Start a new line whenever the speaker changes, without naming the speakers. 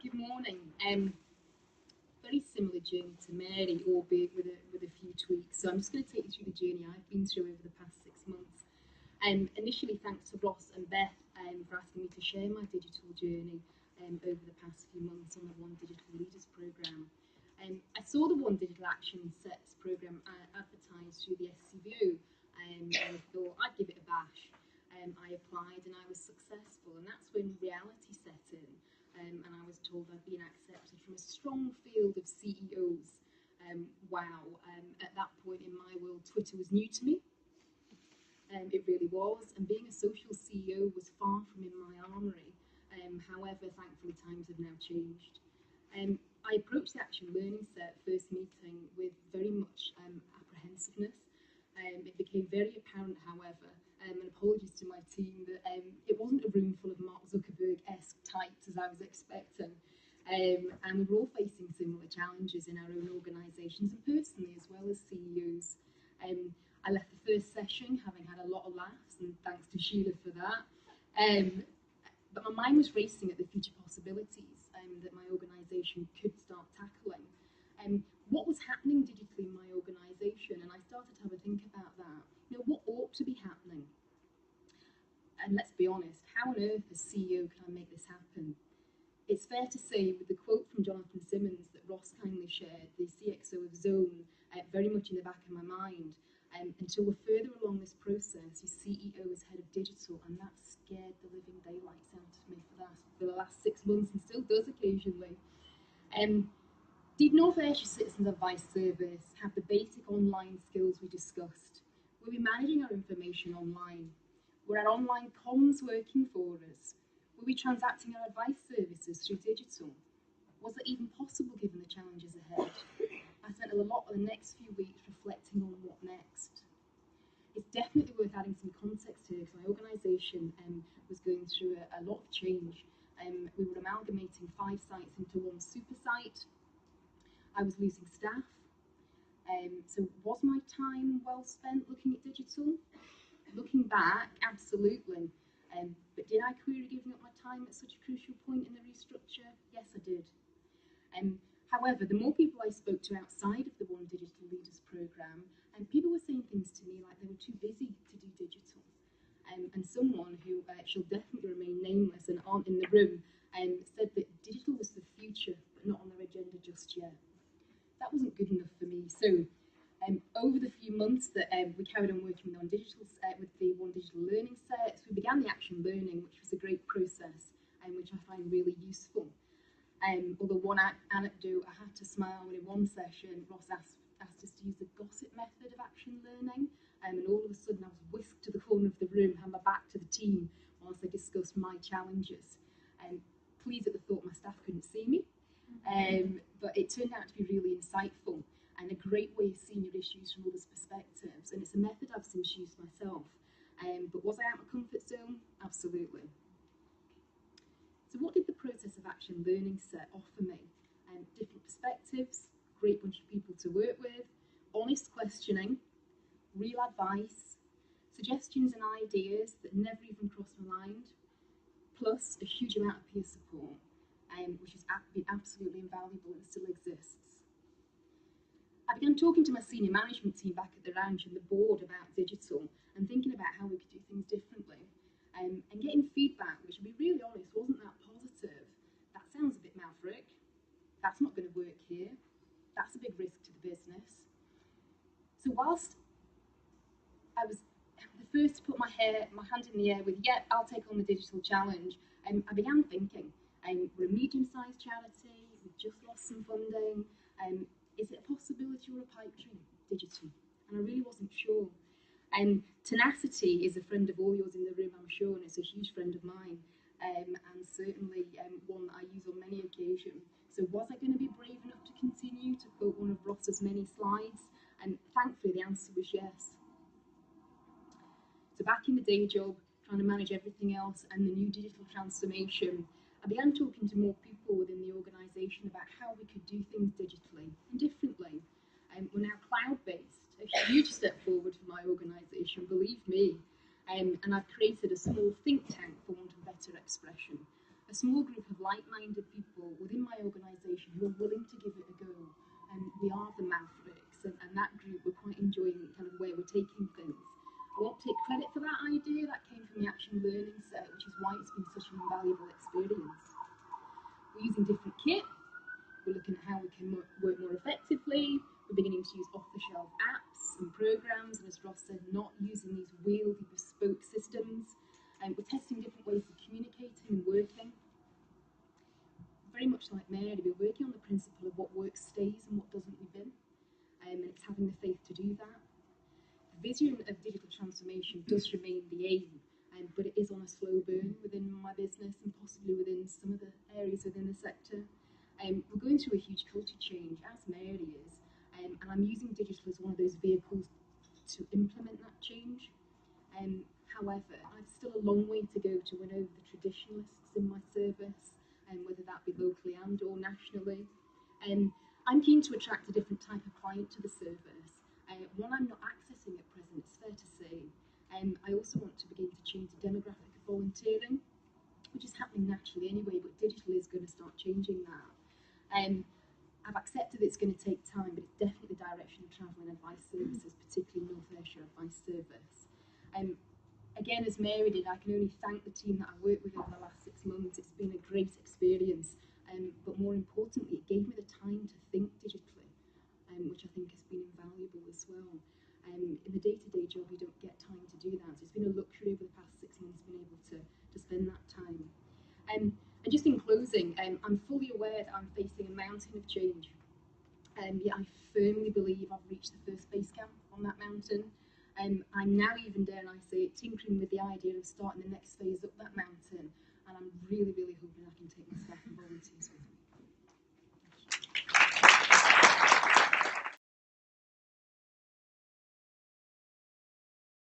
Good morning. Very similar journey to Mary, albeit with a few tweaks. So I'm just going to take you through the journey I've been through over the past 6 months. Initially, thanks to Ross and Beth for asking me to share my digital journey over the past few months on the One Digital Leaders programme. I saw the One Digital Action Sets programme advertised through the SCVO and I thought I'd give it a bash. I applied and I was successful, and that's when reality set in. And I was told I'd been accepted from a strong field of CEOs. Wow, at that point in my world, Twitter was new to me. It really was, and being a social CEO was far from in my armoury. However, thankfully, times have now changed. I approached the Action Learning Set first meeting with very much apprehensiveness. It became very apparent, however, and apologies to my team, that it wasn't a room full of Mark Zuckerberg-esque types as I was expecting. And we were all facing similar challenges in our own organisations and personally as well as CEOs. I left the first session having had a lot of laughs, and thanks to Sheila for that. But my mind was racing at the future possibilities that my organisation could start tackling. What was happening digitally in my organisation, and I started to have a think about that. What ought to be happening? And let's be honest, how on earth as CEO can I make this happen? It's fair to say, with the quote from Jonathan Simmons that Ross kindly shared, the CXO of Zone, very much in the back of my mind. Until we're further along this process, your CEO is head of digital, and that scared the living daylights out of me for the last 6 months, and still does occasionally. Did North Ayrshire Citizens Advice Service have the basic online skills we discussed? Were we managing our information online? Were our online comms working for us? Were we transacting our advice services through digital? Was it even possible given the challenges ahead? I spent a lot of the next few weeks reflecting on what next. It's definitely worth adding some context here, because my organisation was going through a lot of change. We were amalgamating 5 sites into one super site. I was losing staff. So was my time well spent looking at digital? Looking back, absolutely. But did I query giving up my time at such a crucial point in the restructure? Yes, I did. However, the more people I spoke to outside of the One Digital Leaders programme, people were saying things to me like they were too busy to do digital. And someone who shall definitely remain nameless and aren't in the room said that digital was the future, but not on their agenda just yet. That wasn't good enough for me. So over the few months that we carried on working with the One Digital Learning Sets, we began the Action Learning, which was a great process and which I find really useful. Although one anecdote, I had to smile when in one session Ross asked us to use the gossip method of action learning, and all of a sudden I was whisked to the corner of the room, had my back to the team whilst they discussed my challenges. Pleased at the thought my staff couldn't see me, but it turned out to be really insightful and a great way of seeing your issues from others' perspectives, and it's a method I've since used myself. But was I out of my comfort zone? Absolutely. So what did the process of Action Learning Set offer me? Different perspectives, great bunch of people to work with, honest questioning, real advice, suggestions and ideas that never even crossed my mind, plus a huge amount of peer support, which has been absolutely invaluable and still exists. I began talking to my senior management team back at the ranch and the board about digital and thinking about how we could do things differently. And getting feedback, which, to be really honest, wasn't that positive. That sounds a bit maverick. That's not going to work here. That's a big risk to the business. So whilst I was the first to put my hand in the air with, yep, I'll take on the digital challenge, I began thinking, we're a medium-sized charity, we've just lost some funding, is it a possibility or a pipe dream, digital? And I really wasn't sure. Tenacity is a friend of all yours in the room, I'm sure, and it's a huge friend of mine, and certainly one that I use on many occasions. So was I going to be brave enough to continue, to quote one of Ross's many slides? And thankfully the answer was yes. So back in the day job, trying to manage everything else and the new digital transformation, I began talking to more people within the organisation about how we could do things digitally and differently. We're now cloud-based, a huge step forward for my organisation, believe me. And I've created a small think tank, for want of better expression, a small group of like-minded people within my organisation who are willing to give it a go. And we are the Mavericks, and that group, we're quite enjoying kind of where we're taking things. I won't take credit for that idea, that came from the Action Learning Set, which is why it's been such an invaluable experience. We're using different kit, we're looking at how we can work more effectively, we're beginning to use off-the-shelf apps and programs, and as Ross said, not using these wieldy, bespoke systems. We're testing different ways of communicating and working. Very much like Mary, we're working on the principle of what works stays and what doesn't within, and it's having the faith to do that. The vision of digital transformation does remain the aim, but it is on a slow burn within my business and possibly within some of the areas within the sector. We're going through a huge culture change, as Mary is, and I'm using digital as one of those vehicles to implement that change. However, I've still a long way to go to win over the traditionalists in my service, whether that be locally and or nationally. I'm keen to attract a different type of client to the service, one I'm not accessing at present, it's fair to say. I also want to begin to change the demographic of volunteering, which is happening naturally anyway, but digital is going to start changing that. I've accepted it's going to take time, but it's definitely the direction of travel and advice services, particularly North Ayrshire Advice Service. Again, as Mary did, I can only thank the team that I worked with over the last 6 months. It's been a great experience, but more importantly, it gave me the time to think digitally, which I think has been invaluable as well. In the day-to-day job, you don't get time to do that. So it's been a luxury over the past 6 months being able to spend that time. And just in closing, I'm fully aware that I'm facing a mountain of change. Yet I firmly believe I've reached the first base camp on that mountain. I'm now even, dare I say it, tinkering with the idea of starting the next phase up that mountain, and I'm really, really hoping I can take my staff and volunteers with me.